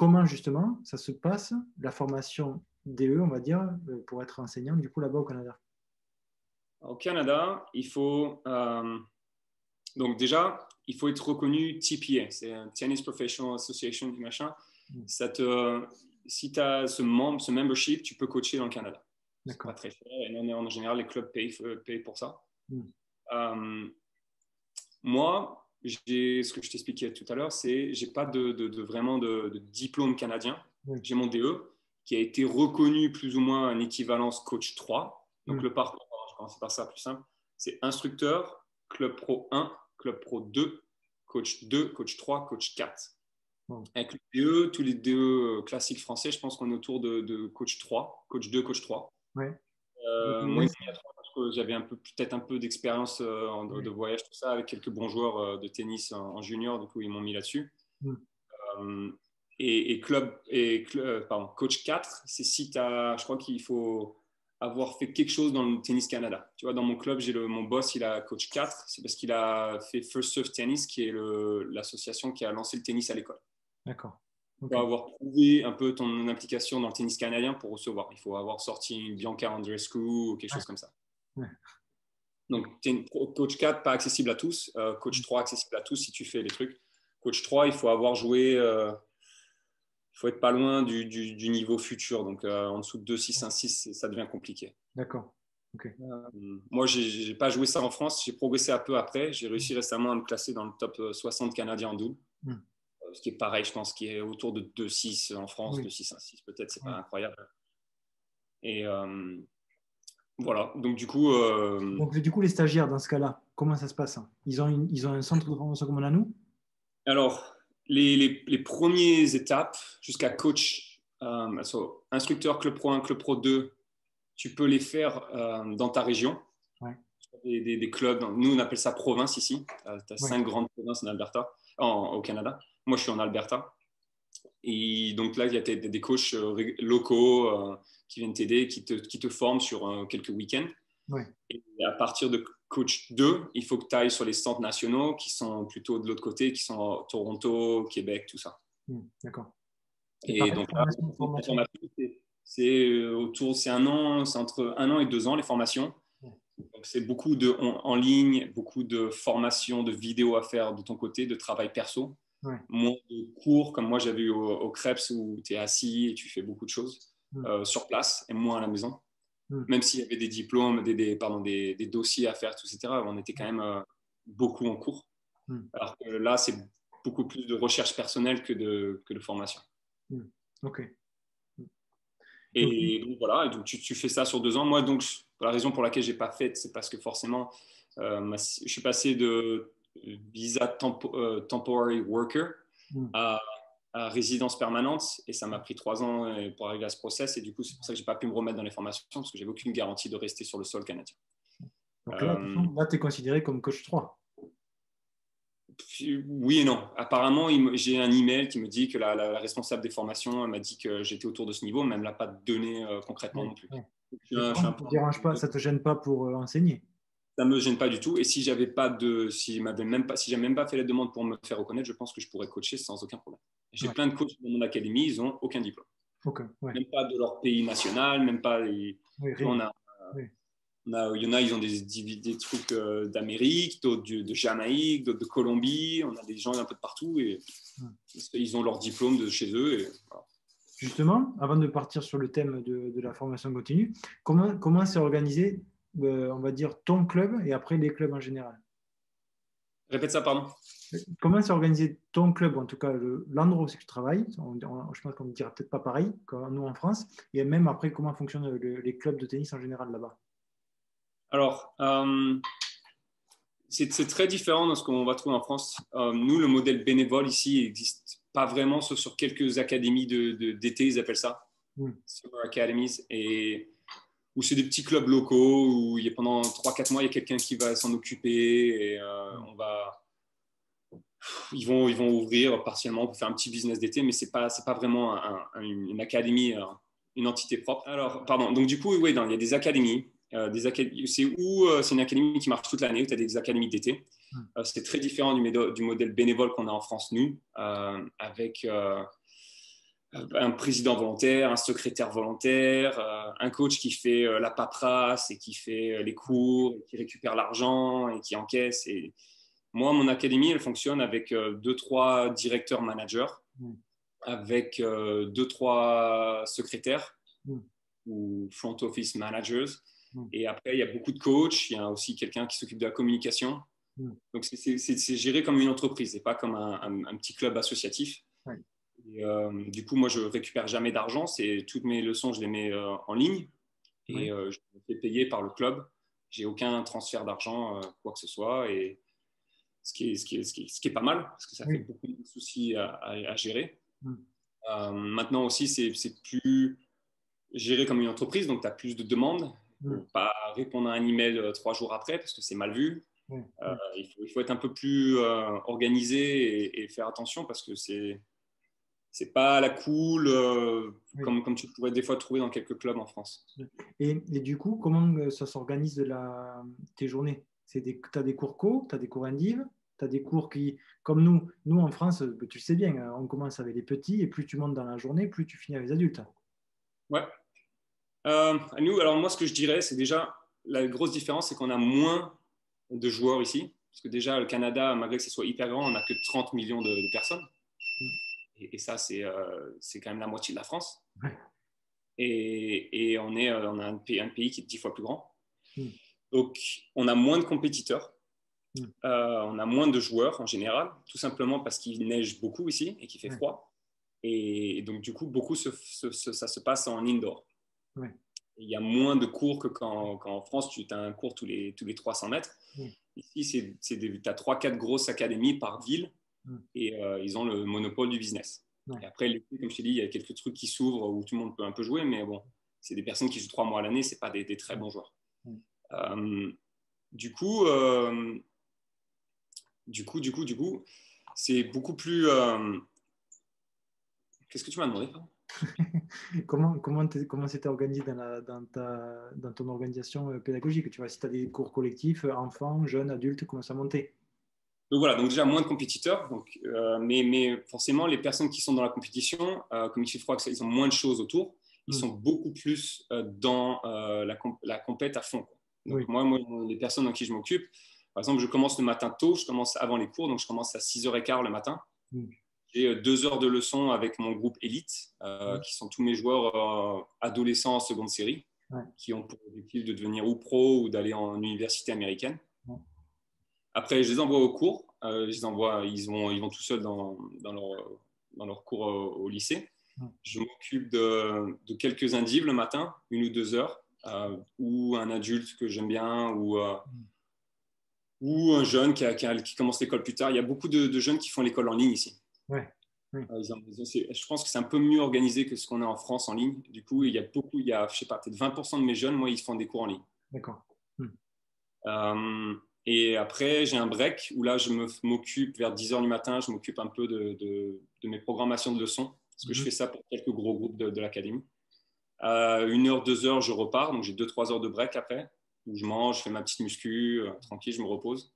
comment justement ça se passe, la formation DE, on va dire, pour être enseignant du coup là-bas au Canada? Au Canada, il faut donc déjà, il faut être reconnu TPA, c'est un Tennis Professional Association du machin. Si tu as ce membership, tu peux coacher dans le Canada. C'est pas très cher et en général, les clubs payent pour ça. Moi, ce que je t'expliquais tout à l'heure, c'est j'ai pas vraiment de diplôme canadien. J'ai mon DE qui a été reconnu plus ou moins en équivalence coach 3. Donc le parcours, je commence par ça plus simple, c'est instructeur, club pro 1, club pro 2, coach 2, coach 3, coach 4. Avec le DE, tous les DE classiques français, je pense qu'on est autour de coach 3, coach 2, coach 3. Moi, parce que j'avais peut-être un peu d'expérience de voyage, tout ça, avec quelques bons joueurs de tennis en junior, du coup, ils m'ont mis là-dessus. Coach 4, c'est si tu as, je crois qu'il faut avoir fait quelque chose dans le tennis Canada. Tu vois, dans mon club, mon boss, il a coach 4, c'est parce qu'il a fait First Serve Tennis, qui est l'association qui a lancé le tennis à l'école. D'accord. Il faut avoir prouvé un peu ton implication dans le tennis canadien pour recevoir. Il faut avoir sorti une Bianca Andreescu ou quelque chose comme ça. Donc, coach 4, pas accessible à tous. Coach 3, accessible à tous si tu fais les trucs. Coach 3, il faut avoir joué, il faut être pas loin du niveau futur. Donc, en dessous de 2-6, 1-6, ça devient compliqué. D'accord. Moi, je n'ai pas joué ça en France. J'ai progressé un peu après. J'ai réussi récemment à me classer dans le top 60 canadien en double. Ce qui est pareil, je pense, qui est autour de 2-6 en France, 2-6, 1-6 peut-être, c'est pas incroyable. Et voilà, donc du coup… Donc du coup, les stagiaires, dans ce cas-là, comment ça se passe? Ils ont un centre de formation comme on a nous? Alors, les premières étapes jusqu'à coach, instructeur club pro 1, club pro 2, tu peux les faire dans ta région. Des clubs, nous on appelle ça province ici. Tu as 5 grandes provinces en Alberta, au Canada. Moi, je suis en Alberta. Et donc là, il y a des coachs locaux qui viennent t'aider, qui te forment sur quelques week-ends. Et à partir de coach 2, il faut que tu ailles sur les centres nationaux qui sont plutôt de l'autre côté, qui sont à Toronto, Québec, tout ça. D'accord. Et donc là, c'est un an, c'est entre 1 an et 2 ans les formations. Donc c'est beaucoup en ligne, beaucoup de formations, de vidéos à faire de ton côté, de travail perso. Moins de cours comme moi j'avais eu au Krebs où tu es assis et tu fais beaucoup de choses sur place et moins à la maison. Même s'il y avait des diplômes, des dossiers à faire, etc., on était quand même beaucoup en cours. Alors que là, c'est beaucoup plus de recherche personnelle que de formation. Ok. Et donc voilà, et donc tu fais ça sur 2 ans. Moi, donc, la raison pour laquelle je n'ai pas fait, c'est parce que forcément, je suis passé de visa temporary worker à résidence permanente et ça m'a pris 3 ans pour arriver à ce process et du coup c'est pour ça que j'ai pas pu me remettre dans les formations parce que j'avais aucune garantie de rester sur le sol canadien. Donc là tu es considéré comme coach 3. Oui et non. Apparemment, j'ai un email qui me dit que la responsable des formations m'a dit que j'étais autour de ce niveau, mais elle ne me l'a pas donné concrètement non plus. Ça te gêne pas pour enseigner? Ça me gêne pas du tout. Et si j'avais même pas fait la demande pour me faire reconnaître, je pense que je pourrais coacher sans aucun problème. J'ai plein de coachs dans mon académie, ils n'ont aucun diplôme. Même pas de leur pays national, même pas. Il y en a, ils ont des trucs d'Amérique, d'autres de Jamaïque, d'autres de Colombie. On a des gens un peu de partout et ils ont leur diplôme de chez eux. Et, voilà. Justement, avant de partir sur le thème de la formation continue, comment s'est organisé, on va dire, ton club et après les clubs en général? Répète ça, pardon. Comment s'est organisé ton club, en tout cas l'endroit où tu travailles? Je pense qu'on ne dira peut-être pas pareil comme nous en France. Et même après, comment fonctionnent les clubs de tennis en général là-bas? Alors, c'est très différent de ce qu'on va trouver en France. Nous, le modèle bénévole ici n'existe pas vraiment, sauf sur quelques académies d'été, ils appellent ça. Summer Academies. Où c'est des petits clubs locaux où pendant 3-4 mois, il y a quelqu'un qui va s'en occuper et ils vont ouvrir partiellement pour faire un petit business d'été, mais c'est pas vraiment une académie, une entité propre. Alors, pardon. Donc du coup, oui, il y a des académies. C'est une académie qui marche toute l'année, où tu as des académies d'été. C'est très différent du modèle bénévole qu'on a en France, nous, avec un président volontaire, un secrétaire volontaire, un coach qui fait la paperasse et qui fait les cours, et qui récupère l'argent et qui encaisse. Et moi, mon académie, elle fonctionne avec 2-3 directeurs managers, avec 2-3 secrétaires ou front office managers. Et après, il y a beaucoup de coachs. Il y a aussi quelqu'un qui s'occupe de la communication. Donc, c'est géré comme une entreprise et pas comme un petit club associatif. Et, du coup, moi, je récupère jamais d'argent. Toutes mes leçons, je les mets en ligne et je me fais payer par le club. J'ai aucun transfert d'argent, quoi que ce soit. Et ce qui est pas mal parce que ça fait beaucoup de soucis à gérer. Maintenant aussi, c'est plus géré comme une entreprise, donc tu as plus de demandes. Il ne faut pas répondre à un email 3 jours après parce que c'est mal vu. Il faut être un peu plus organisé et faire attention parce que c'est pas la cool comme tu pourrais des fois trouver dans quelques clubs en France. Et du coup, comment ça s'organise tes journées? Tu as des cours co, tu as des cours indiv, tu as des cours qui, comme nous en France, tu le sais bien, on commence avec les petits et plus tu montes dans la journée, plus tu finis avec les adultes. Ouais. Alors moi, ce que je dirais, c'est déjà la grosse différence, c'est qu'on a moins de joueurs ici. Parce que déjà, le Canada, malgré que ce soit hyper grand, on n'a que 30 millions de personnes. Et ça, c'est quand même la moitié de la France. Et on a un pays qui est 10 fois plus grand. Donc, on a moins de compétiteurs. On a moins de joueurs en général, tout simplement parce qu'il neige beaucoup ici et qu'il fait froid. Et donc, du coup, beaucoup ça se passe en indoor. Il y a moins de cours qu'en France, tu as un cours tous les 300 mètres. Ici, tu as 3-4 grosses académies par ville et ils ont le monopole du business. Et après, comme je t'ai dit, il y a quelques trucs qui s'ouvrent où tout le monde peut un peu jouer, mais bon, c'est des personnes qui jouent 3 mois à l'année, ce n'est pas des très bons joueurs. Du coup, c'est beaucoup plus... Qu'est-ce que tu m'as demandé? Comment c'était organisé dans ton organisation pédagogique? Tu vois, si tu as des cours collectifs, enfants, jeunes, adultes, comment ça montait? Donc voilà, donc déjà moins de compétiteurs, mais forcément les personnes qui sont dans la compétition, comme il fait froid, ils ont moins de choses autour, ils sont beaucoup plus dans la compète à fond. Donc moi, les personnes dans qui je m'occupe, par exemple, je commence le matin tôt, je commence avant les cours, donc je commence à 6h15 le matin. J'ai 2 heures de leçons avec mon groupe élite, qui sont tous mes joueurs adolescents en seconde série, qui ont pour objectif de devenir ou pro ou d'aller en université américaine. Après, je les envoie au cours. Ils vont tout seuls dans leur cours au lycée. Je m'occupe de quelques indives le matin, 1 ou 2 heures, ou un adulte que j'aime bien, ou un jeune qui commence l'école plus tard. Il y a beaucoup de jeunes qui font l'école en ligne ici. Je pense que c'est un peu mieux organisé que ce qu'on a en France en ligne. Du coup, il y a, je sais pas, peut-être 20% de mes jeunes, moi, ils font des cours en ligne. D'accord. Et après, j'ai un break où là, je m'occupe vers 10h du matin, je m'occupe un peu de mes programmations de leçons, parce que je fais ça pour quelques gros groupes de l'académie. 1 heure, 2 heures, je repars, donc j'ai 2-3 heures de break après, où je mange, je fais ma petite muscu, tranquille, je me repose.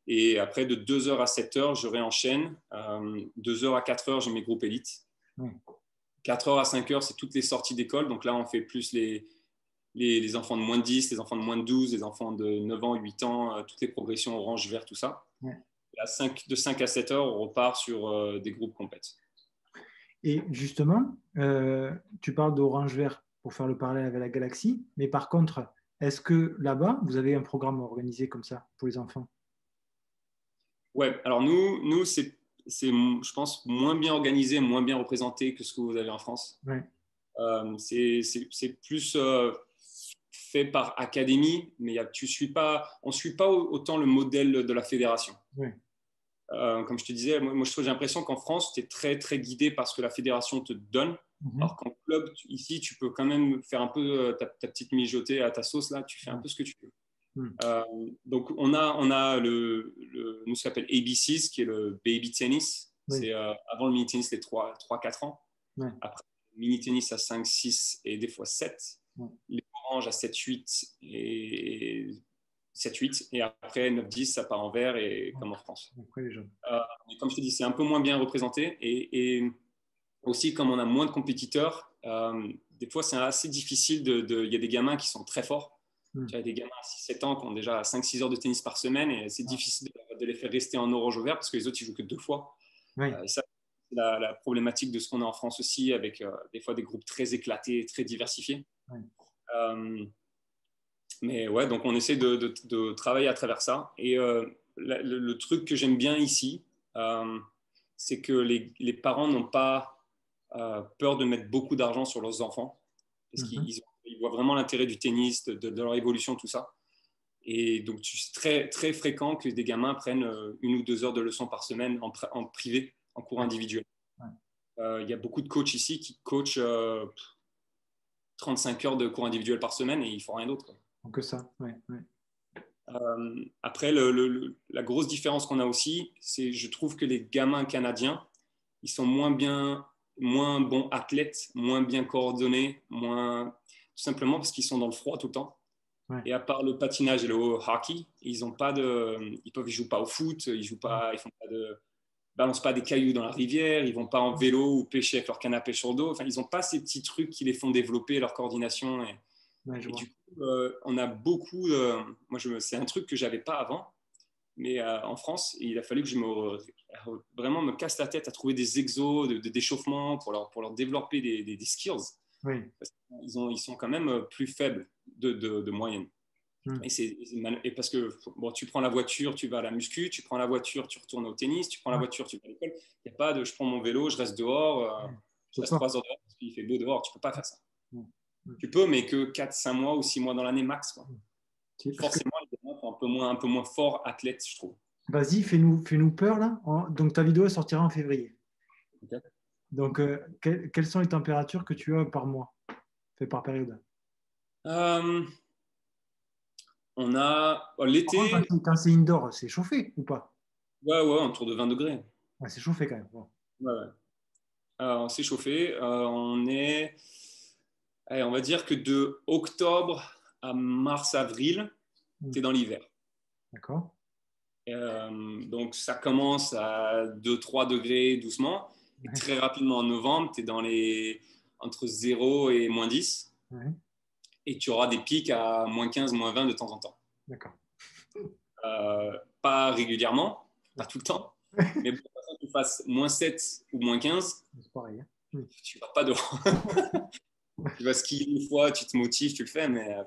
Et après, de 2h à 7h, je réenchaîne. 2h à 4h, j'ai mes groupes élites. 4h à 5h, c'est toutes les sorties d'école. Donc là, on fait plus les enfants de moins de 10, les enfants de moins de 12, les enfants de 9 ans, 8 ans, toutes les progressions orange, vert, tout ça. Et de 5 à 7 heures, on repart sur des groupes compètes. Et justement, tu parles d'orange, vert pour faire le parallèle avec la galaxie, mais par contre, est-ce que là-bas, vous avez un programme organisé comme ça pour les enfants? Ouais, alors nous c'est, je pense, moins bien organisé, moins bien représenté que ce que vous avez en France. C'est plus fait par académie, mais on ne suit pas autant le modèle de la fédération. Comme je te disais, moi j'ai l'impression qu'en France, tu es très, très guidé par ce que la fédération te donne. Alors qu'en club, ici, tu peux quand même faire un peu ta petite mijotée à ta sauce, là, tu fais un peu ce que tu veux. Donc, on a nous, ce qu'on appelle ABCs, qui est le baby tennis. C'est avant le mini tennis, les 3-4 ans. Après, le mini tennis à 5, 6 et des fois 7. Les oranges à 7, 8 et 7, 8. Et après, 9, 10, ça part en vert, et comme en France. Mais comme je te dis, c'est un peu moins bien représenté. Et aussi, comme on a moins de compétiteurs, des fois, c'est assez difficile. Il y a des gamins qui sont très forts. Tu as des gamins à 6-7 ans qui ont déjà 5-6 heures de tennis par semaine et c'est difficile de les faire rester en orange au vert parce que les autres, ils jouent que 2 fois. Oui. Et ça, c'est la problématique de ce qu'on a en France aussi avec des fois des groupes très éclatés, très diversifiés. Oui. Mais ouais, donc on essaie de travailler à travers ça. Et le truc que j'aime bien ici, c'est que les parents n'ont pas peur de mettre beaucoup d'argent sur leurs enfants parce qu'ils voient vraiment l'intérêt du tennis, de leur évolution, tout ça. Et donc, c'est très, très fréquent que des gamins prennent 1 ou 2 heures de leçons par semaine en privé, en cours individuel. Il y a beaucoup de coachs ici qui coachent 35 heures de cours individuel par semaine et ils ne font rien d'autre. Donc que ça, ouais. Après, la grosse différence qu'on a aussi, c'est je trouve que les gamins canadiens, ils sont moins bons athlètes, moins bien coordonnés, tout simplement parce qu'ils sont dans le froid tout le temps. Ouais. Et à part le patinage et le hockey, ils jouent pas au foot, ils balancent pas des cailloux dans la rivière, ils vont pas en vélo ou pêcher avec leur canne à pêche sur le dos. Enfin, ils n'ont pas ces petits trucs qui les font développer leur coordination. Et du coup, on a beaucoup. Moi, c'est un truc que j'avais pas avant, mais en France, il a fallu que je vraiment me casse la tête à trouver des exos, d'échauffement pour leur développer des skills. Oui. Parce qu'ils sont quand même plus faibles de moyenne. Et parce que tu prends la voiture, tu vas à la muscu, tu prends la voiture, tu retournes au tennis, tu prends la voiture, tu vas à l'école. Il n'y a pas de je prends mon vélo, je reste dehors, je reste 3 heures dehors parce qu'il fait beau dehors. Tu ne peux pas faire ça. Tu peux, mais que 4-5 mois ou 6 mois dans l'année max. Quoi. Forcément, les gamins sont un peu moins forts athlètes, je trouve. Vas-y, fais-nous peur là. Donc ta vidéo sortira en février. Okay. Donc, quelles sont les températures que tu as par mois, fait par période? On a l'été. Quand c'est indoor, c'est chauffé ou pas? Ouais, autour de 20 degrés. Ouais, c'est chauffé quand même. Bon. Ouais. C'est chauffé. On est, on va dire que de octobre à mars-avril, tu es dans l'hiver. D'accord. Donc, ça commence à 2-3 degrés doucement. Et très rapidement, en novembre, tu es entre 0 et moins 10. Ouais. Et tu auras des pics à moins 15, moins 20 de temps en temps. D'accord. Pas régulièrement, pas tout le temps. Mais pour que tu fasses moins 7 ou moins 15, c'est pareil. Tu ne vas pas dehors. Tu vas skier une fois, tu te motives, tu le fais. Mais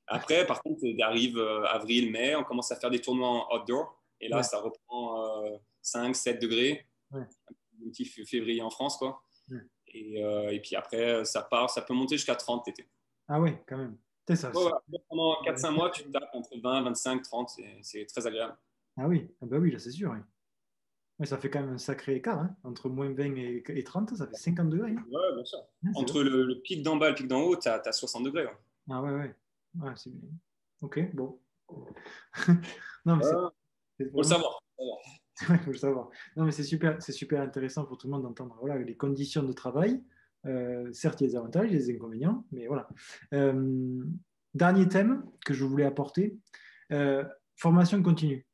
après, par contre, arrive avril, mai, on commence à faire des tournois en outdoor. Et là, ça reprend 5-7 degrés. Ouais. Un petit février en France, quoi. Ouais. Et puis après, ça peut monter jusqu'à 30 l'été. Ah oui, quand même. Ça, pendant 4-5 mois, tu tapes entre 20, 25, 30. C'est très agréable. Ah oui, bah oui, là, c'est sûr. Oui. Mais ça fait quand même un sacré écart. Hein. Entre moins 20 et 30, ça fait 50 degrés. Hein. Ouais, bien sûr. Entre le pic d'en bas et le pic d'en haut, tu as 60 degrés. Ouais. Ah ouais, c'est bien. Ok, bon. Non, mais c'est faut le savoir. Il faut le savoir. Non, mais c'est super intéressant pour tout le monde d'entendre les conditions de travail. Certes, il y a des avantages, il y a des inconvénients, mais voilà. Dernier thème que je voulais apporter, formation continue.